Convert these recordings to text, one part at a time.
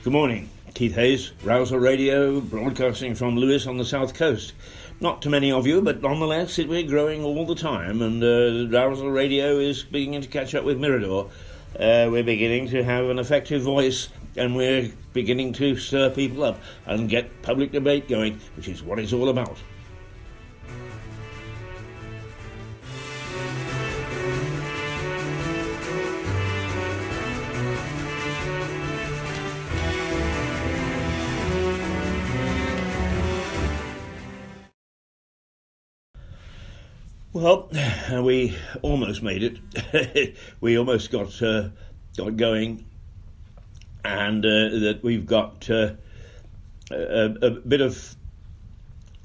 Good morning. Keith Hayes, Rouser Radio, broadcasting from Lewis on the south coast. Not too many of you, but nonetheless we're growing all the time, and Rouser Radio is beginning to catch up with Mirador. We're beginning to have an effective voice, and we're beginning to stir people up and get public debate going, which is what it's all about. Well, we almost made it. We almost got going, and that we've got a bit of,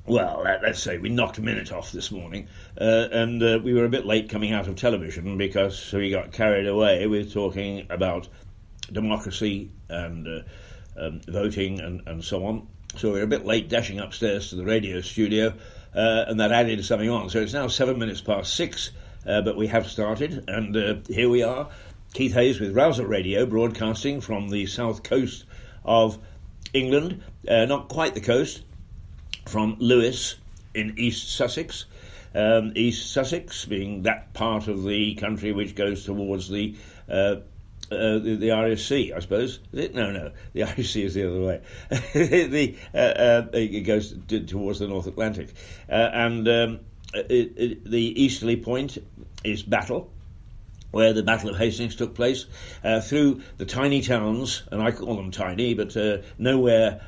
well, let's say we knocked a minute off this morning, and we were a bit late coming out of television because we got carried away with talking about democracy and voting and so on. So we were a bit late dashing upstairs to the radio studio. And that added something on. So it's now 6:07, but we have started, and here we are, Keith Hayes with Rouser Radio, broadcasting from the south coast of England, not quite the coast, from Lewis in East Sussex. East Sussex being that part of the country which goes towards the Irish Sea, I suppose. Is it? No. The Irish Sea is the other way. It goes towards the North Atlantic. The easterly point is Battle, where the Battle of Hastings took place, through the tiny towns, and I call them tiny, but nowhere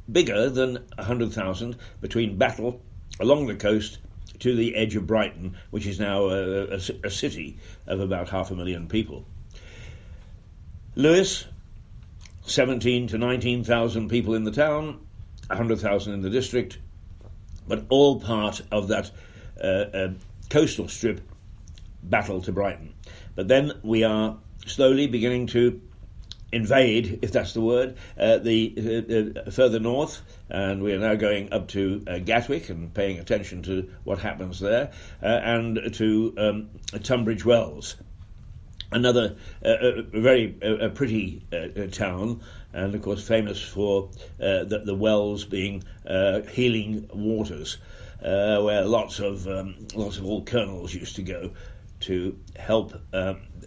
bigger than 100,000, between Battle, along the coast, to the edge of Brighton, which is now a city of about 500,000 people. Lewis, 17 to 19,000 people in the town, 100,000 in the district, but all part of that coastal strip, Battle to Brighton. But then we are slowly beginning to invade, if that's the word, the further north, and we are now going up to Gatwick and paying attention to what happens there, and to Tunbridge Wells. Another very pretty town, and of course famous for the wells being healing waters, where lots of old colonels used to go to help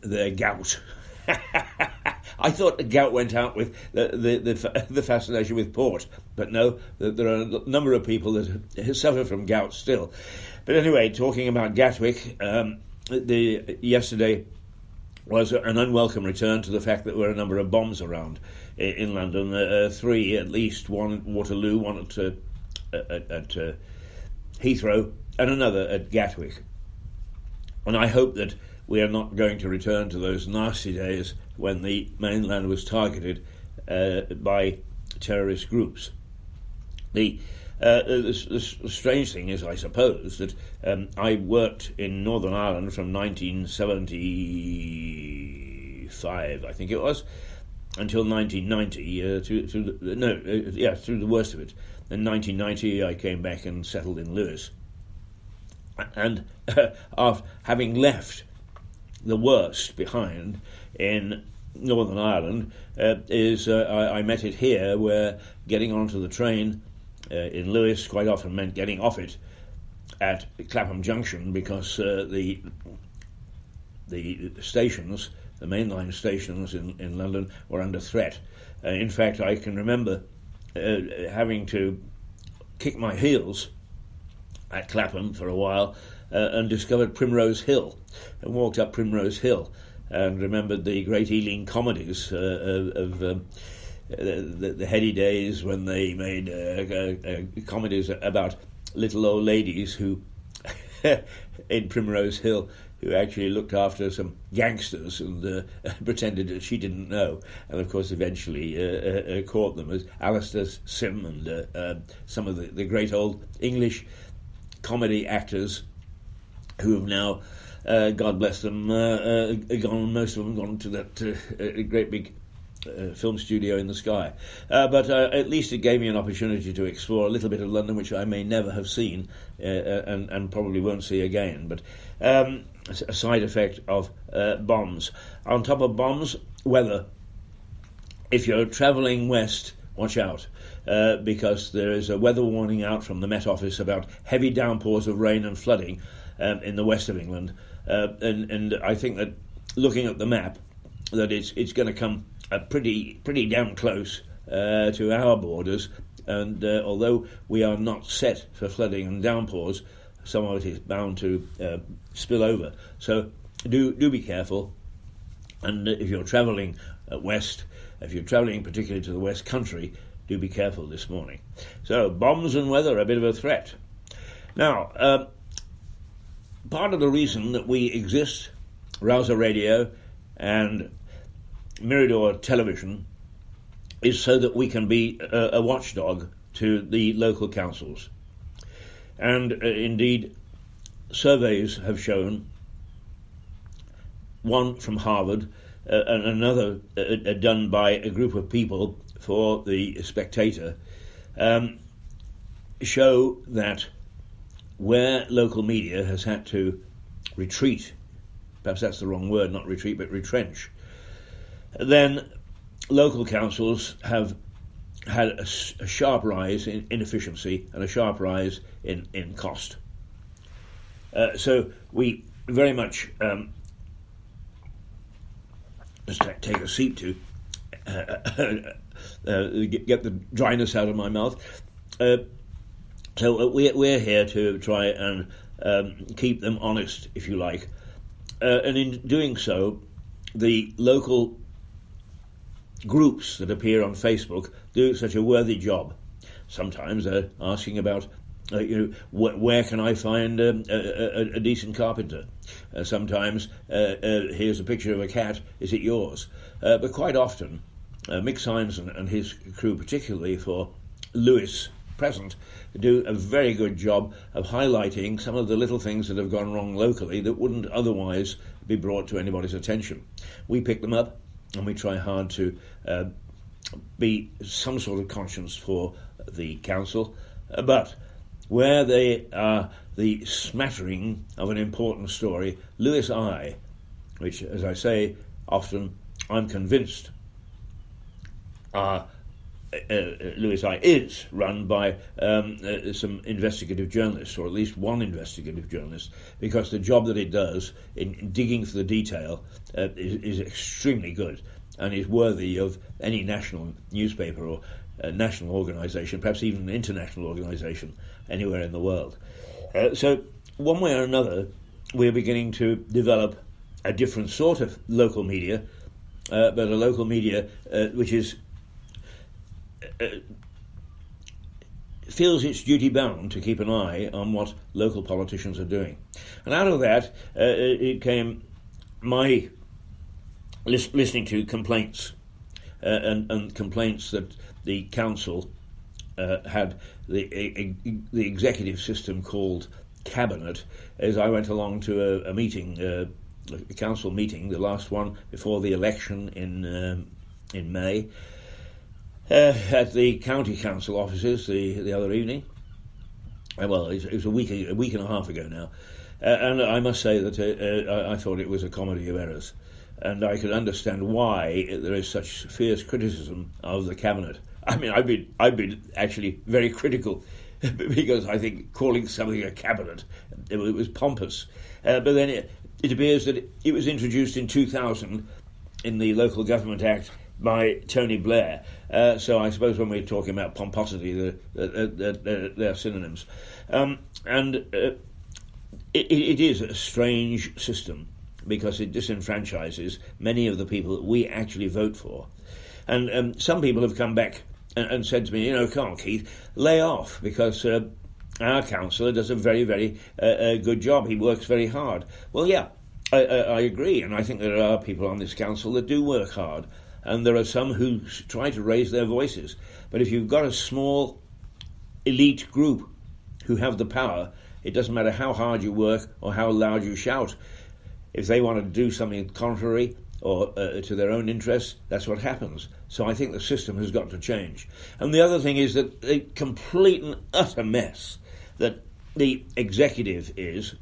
their gout. I thought the gout went out with the fascination with port, but no, there are a number of people that suffer from gout still. But anyway, talking about Gatwick, yesterday was an unwelcome return to the fact that there were a number of bombs around in London, 3 at least, one at Waterloo, one at Heathrow, and another at Gatwick. And I hope that we are not going to return to those nasty days when the mainland was targeted by terrorist groups. The strange thing is, I suppose, that I worked in Northern Ireland from 1975, I think it was, until 1990, through the worst of it. In 1990, I came back and settled in Lewis. And after having left the worst behind in Northern Ireland, I met it here, where getting onto the train in Lewis quite often meant getting off it at Clapham Junction, because the stations, the mainline stations in London, were under threat. In fact, I can remember having to kick my heels at Clapham for a while and discovered Primrose Hill, and walked up Primrose Hill and remembered the great Ealing comedies of the heady days when they made comedies about little old ladies who, in Primrose Hill, who actually looked after some gangsters and pretended that she didn't know, and of course eventually caught them, as Alistair Sim and some of the great old English comedy actors who have now, God bless them, gone. Most of them gone to that great big film studio in the sky. But at least it gave me an opportunity to explore a little bit of London, which I may never have seen and probably won't see again. But a side effect of bombs. On top of bombs, weather if you're travelling west, watch out, because there is a weather warning out from the Met Office about heavy downpours of rain and flooding in the west of England. And I think that, looking at the map, that it's going to come pretty damn close to our borders. And although we are not set for flooding and downpours, some of it is bound to spill over. So do be careful. And if you're travelling west, if you're travelling particularly to the West Country, do be careful this morning. So bombs and weather, a bit of a threat. Now, part of the reason that we exist, Rouser Radio and Mirador Television, is so that we can be a watchdog to the local councils. And indeed, surveys have shown, one from Harvard and another done by a group of people for the Spectator, show that where local media has had to retreat, perhaps that's the wrong word, not retreat, but retrench, then local councils have had a sharp rise in efficiency and a sharp rise in cost. So we very much, just take a seat to get the dryness out of my mouth. So we're here to try and keep them honest, if you like. And in doing so, the local groups that appear on Facebook do such a worthy job. Sometimes they're asking about, where can I find a decent carpenter? Sometimes, here's a picture of a cat, is it yours? But quite often, Mick Symes and his crew, particularly for Lewis Present, do a very good job of highlighting some of the little things that have gone wrong locally that wouldn't otherwise be brought to anybody's attention. We pick them up and we try hard to be some sort of conscience for the council, but where they are the smattering of an important story, Lewis Eye, which, as I say, often I'm convinced Lewis Eye is run by some investigative journalists, or at least one investigative journalist, because the job that it does in digging for the detail is extremely good and is worthy of any national newspaper or national organisation, perhaps even an international organisation anywhere in the world. So one way or another, we're beginning to develop a different sort of local media, but a local media which is feels its duty bound to keep an eye on what local politicians are doing. And out of that, it came my listening to complaints, and complaints that the council had the executive system called cabinet, as I went along to a meeting, a council meeting, the last one before the election in May, at the county council offices the other evening. Well, it was a week and a half ago now, and I must say that I thought it was a comedy of errors, and I could understand why there is such fierce criticism of the cabinet. I mean, I've been actually very critical, because I think calling something a cabinet, it was pompous. But then it appears that it was introduced in 2000 in the Local Government Act by Tony Blair. So I suppose when we're talking about pomposity, they're synonyms. And it is a strange system, because it disenfranchises many of the people that we actually vote for. And some people have come back and said to me, come on, Keith, lay off, because our councillor does a very, very good job. He works very hard. Well, yeah, I agree, and I think there are people on this council that do work hard, and there are some who try to raise their voices. But if you've got a small elite group who have the power, it doesn't matter how hard you work or how loud you shout. If they want to do something contrary or to their own interests, that's what happens. So I think the system has got to change. And the other thing is that the complete and utter mess that the executive is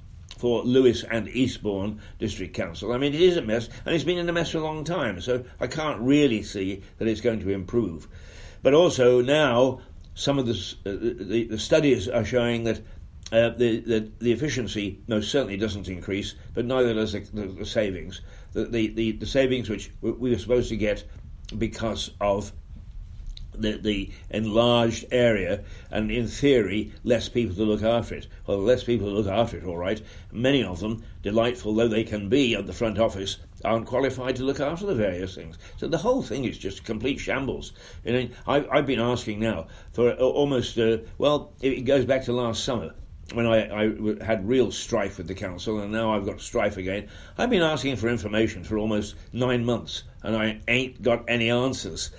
for Lewes and Eastbourne District Council. I mean, it is a mess, and it's been in a mess for a long time, so I can't really see that it's going to improve. But also now, some of the studies are showing that the efficiency most certainly doesn't increase, but neither does the savings. The savings which we were supposed to get because of the enlarged area, and in theory less people to look after it. Well, less people to look after it, all right. Many of them, delightful though they can be at the front office, aren't qualified to look after the various things. So the whole thing is just complete shambles. You know, I've been asking now for almost, it goes back to last summer, when I had real strife with the council, and now I've got strife again. I've been asking for information for almost 9 months, and I ain't got any answers.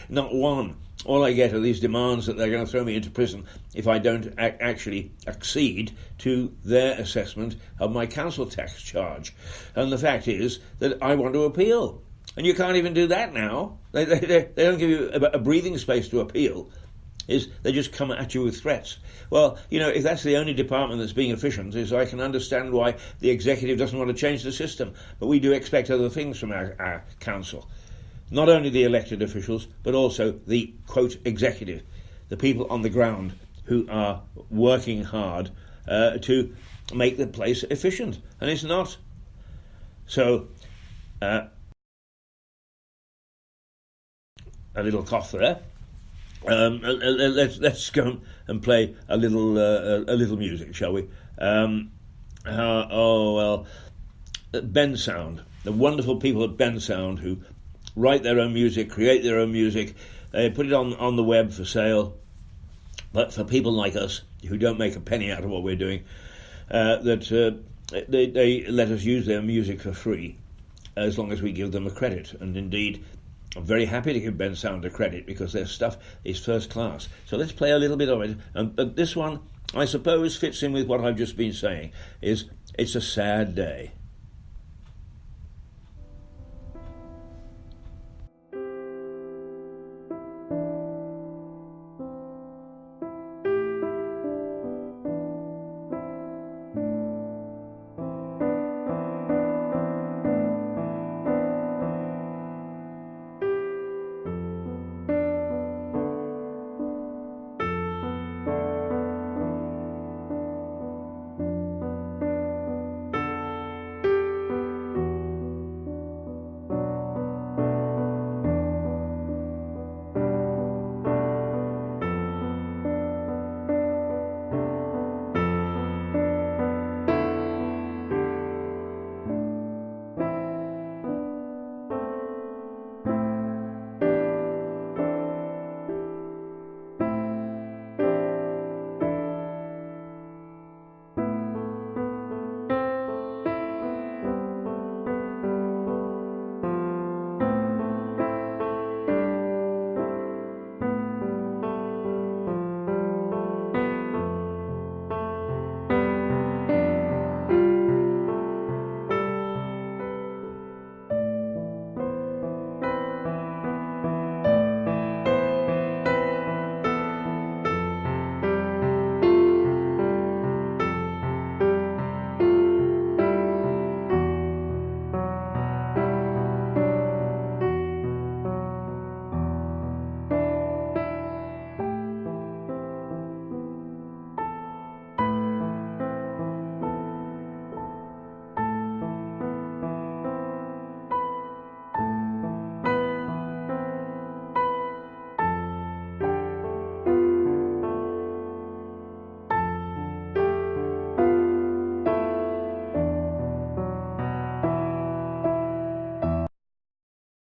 Not one. All I get are these demands that they're going to throw me into prison if I don't actually accede to their assessment of my council tax charge. And the fact is that I want to appeal. And you can't even do that now. They don't give you a breathing space to appeal. They just come at you with threats. Well, you know, if that's the only department that's being efficient, I can understand why the executive doesn't want to change the system. But we do expect other things from our council. Not only the elected officials, but also the, quote, executive, the people on the ground who are working hard to make the place efficient. And it's not. So, a little cough there. Let's go and play a little music, shall we? Bensound, the wonderful people at Bensound who write their own music, create their own music, they put it on the web for sale. But for people like us who don't make a penny out of what we're doing, they let us use their music for free, as long as we give them a credit. And indeed, I'm very happy to give Bensound a credit because their stuff is first class. So let's play a little bit of it. But this one, I suppose, fits in with what I've just been saying, is it's a sad day.